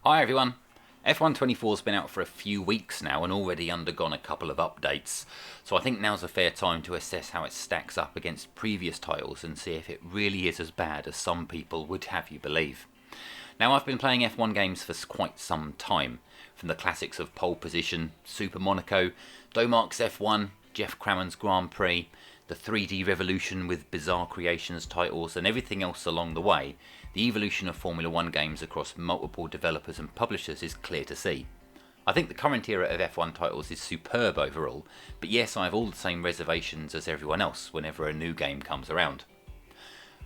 Hi everyone. F124's been out for a few weeks now and already undergone a couple of updates, so I think now's a fair time to assess how it stacks up against previous titles and see if it really is as bad as some people would have you believe. Now, I've been playing F1 games for quite some time, from the classics of Pole Position, Super Monaco, Domark's F1, Jeff Crammond's Grand Prix, the 3D Revolution with Bizarre Creations titles, and everything else along the way. The evolution of Formula 1 games across multiple developers and publishers is clear to see. I think the current era of F1 titles is superb overall, but yes, I have all the same reservations as everyone else whenever a new game comes around.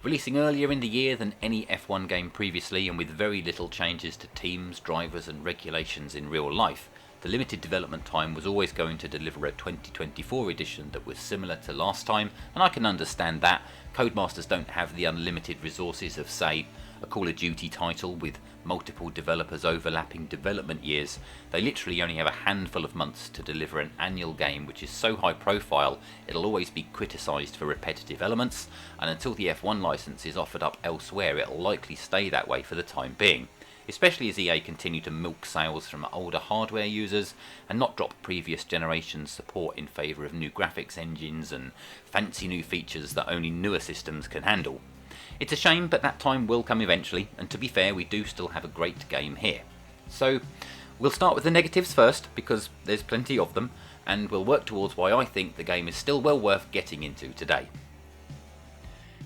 Releasing earlier in the year than any F1 game previously, and with very little changes to teams, drivers and regulations in real life, the limited development time was always going to deliver a 2024 edition that was similar to last time, and I can understand that. Codemasters don't have the unlimited resources of, say, a Call of Duty title with multiple developers overlapping development years. They literally only have a handful of months to deliver an annual game which is so high profile it'll always be criticised for repetitive elements, and until the F1 licence is offered up elsewhere it'll likely stay that way for the time being, especially as EA continue to milk sales from older hardware users and not drop previous generations' support in favour of new graphics engines and fancy new features that only newer systems can handle. It's a shame, but that time will come eventually, and to be fair, we do still have a great game here. So, we'll start with the negatives first, because there's plenty of them, and we'll work towards why I think the game is still well worth getting into today.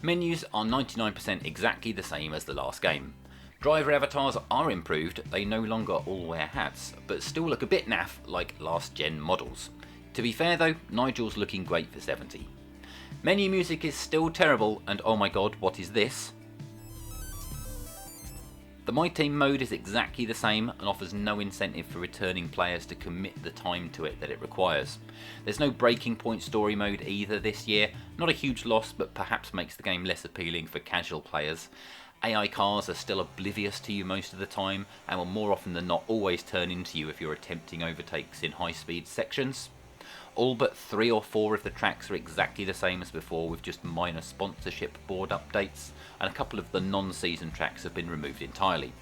Menus are 99% exactly the same as the last game. Driver avatars are improved, they no longer all wear hats, but still look a bit naff like last gen models. To be fair though, Nigel's looking great for 70. Menu music is still terrible, and oh my god, what is this? The My Team mode is exactly the same and offers no incentive for returning players to commit the time to it that it requires. There's no Breaking Point story mode either this year, not a huge loss but perhaps makes the game less appealing for casual players. AI cars are still oblivious to you most of the time and will more often than not always turn into you if you're attempting overtakes in high speed sections. All but 3 or 4 of the tracks are exactly the same as before, with just minor sponsorship board updates, and a couple of the non-season tracks have been removed entirely.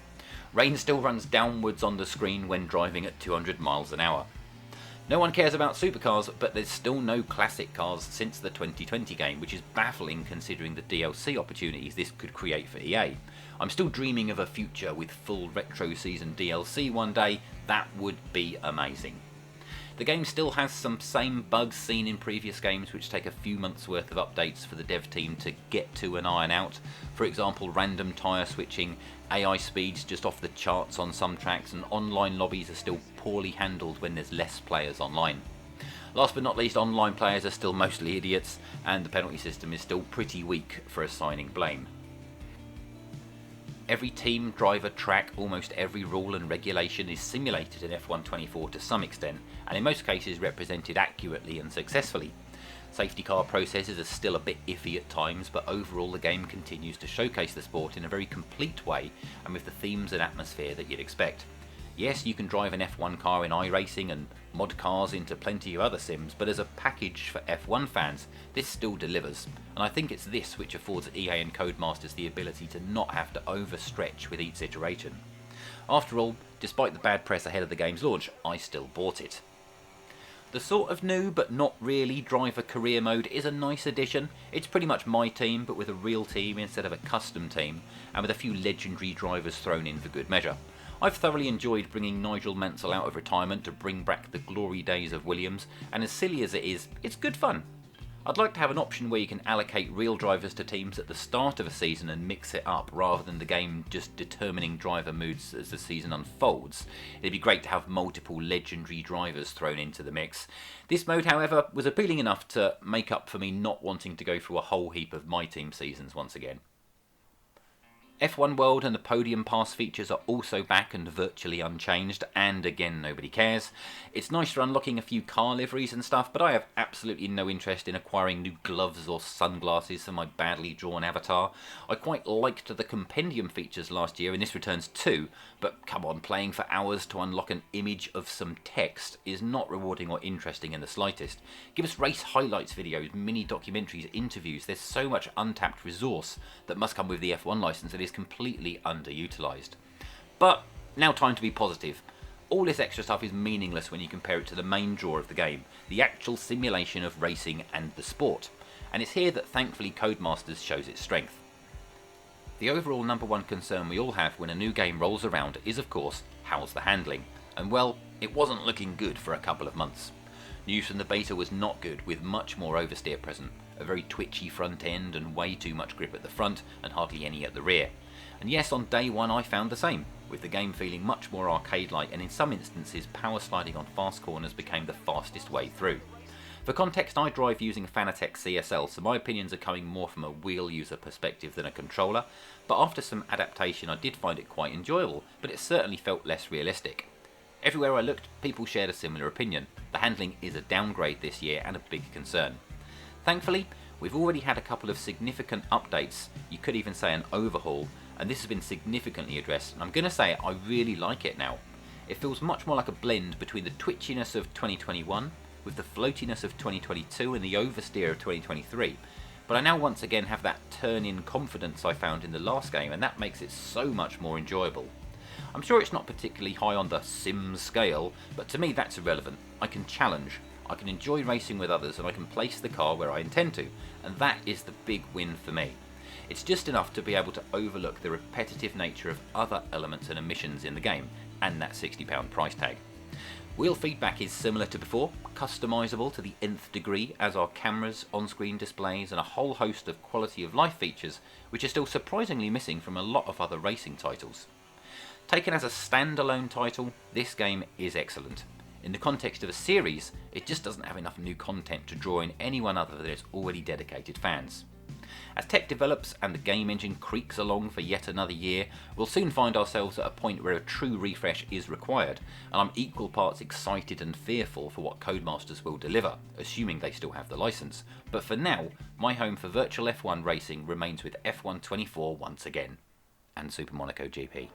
Rain still runs downwards on the screen when driving at 200 miles an hour. No one cares about supercars, but there's still no classic cars since the 2020 game, which is baffling considering the DLC opportunities this could create for EA. I'm still dreaming of a future with full retro season DLC one day. That would be amazing. The game still has some same bugs seen in previous games which take a few months worth of updates for the dev team to get to and iron out. For example, random tyre switching, AI speeds just off the charts on some tracks, and online lobbies are still poorly handled when there's less players online. Last but not least, online players are still mostly idiots, and the penalty system is still pretty weak for assigning blame. Every team, driver, track, almost every rule and regulation is simulated in F124 to some extent, and in most cases represented accurately and successfully. Safety car processes are still a bit iffy at times, but overall the game continues to showcase the sport in a very complete way and with the themes and atmosphere that you'd expect. Yes, you can drive an F1 car in iRacing and mod cars into plenty of other sims, but as a package for F1 fans, this still delivers, and I think it's this which affords EA and Codemasters the ability to not have to overstretch with each iteration. After all, despite the bad press ahead of the game's launch, I still bought it. The sort of new but not really driver career mode is a nice addition. It's pretty much My Team but with a real team instead of a custom team, and with a few legendary drivers thrown in for good measure. I've thoroughly enjoyed bringing Nigel Mansell out of retirement to bring back the glory days of Williams, and as silly as it is, it's good fun. I'd like to have an option where you can allocate real drivers to teams at the start of a season and mix it up, rather than the game just determining driver moods as the season unfolds. It'd be great to have multiple legendary drivers thrown into the mix. This mode, however, was appealing enough to make up for me not wanting to go through a whole heap of My Team seasons once again. F1 World and the Podium Pass features are also back and virtually unchanged, and again nobody cares. It's nice for unlocking a few car liveries and stuff, but I have absolutely no interest in acquiring new gloves or sunglasses for my badly drawn avatar. I quite liked the compendium features last year, and this returns too, but come on, playing for hours to unlock an image of some text is not rewarding or interesting in the slightest. Give us race highlights videos, mini documentaries, interviews. There's so much untapped resource that must come with the F1 license that is completely underutilised. But Now time to be positive. All this extra stuff is meaningless when you compare it to the main draw of the game, the actual simulation of racing and the sport. And it's here that thankfully Codemasters shows its strength. The overall number one concern we all have when a new game rolls around is of course, how's the handling? And well, it wasn't looking good for a couple of months. News from the beta was not good, with much more oversteer present, a very twitchy front end and way too much grip at the front and hardly any at the rear. And yes, on day one I found the same, with the game feeling much more arcade-like, and in some instances power sliding on fast corners became the fastest way through. For context, I drive using Fanatec CSL, so my opinions are coming more from a wheel user perspective than a controller, but after some adaptation I did find it quite enjoyable, but it certainly felt less realistic. Everywhere I looked, people shared a similar opinion. The handling is a downgrade this year and a big concern. Thankfully, we've already had a couple of significant updates, you could even say an overhaul, and this has been significantly addressed, and I'm going to say I really like it now. It feels much more like a blend between the twitchiness of 2021, with the floatiness of 2022 and the oversteer of 2023, but I now once again have that turn-in confidence I found in the last game, and that makes it so much more enjoyable. I'm sure it's not particularly high on the Sims scale, but to me that's irrelevant. I can challenge, I can enjoy racing with others, and I can place the car where I intend to, and that is the big win for me. It's just enough to be able to overlook the repetitive nature of other elements and emissions in the game, and that £60 price tag. Wheel feedback is similar to before, customisable to the nth degree, as are cameras, on-screen displays, and a whole host of quality of life features, which are still surprisingly missing from a lot of other racing titles. Taken as a standalone title, this game is excellent. In the context of a series, it just doesn't have enough new content to draw in anyone other than its already dedicated fans. As tech develops and the game engine creaks along for yet another year, we'll soon find ourselves at a point where a true refresh is required, and I'm equal parts excited and fearful for what Codemasters will deliver, assuming they still have the license. But for now, my home for virtual F1 racing remains with F1 24 once again, and Super Monaco GP.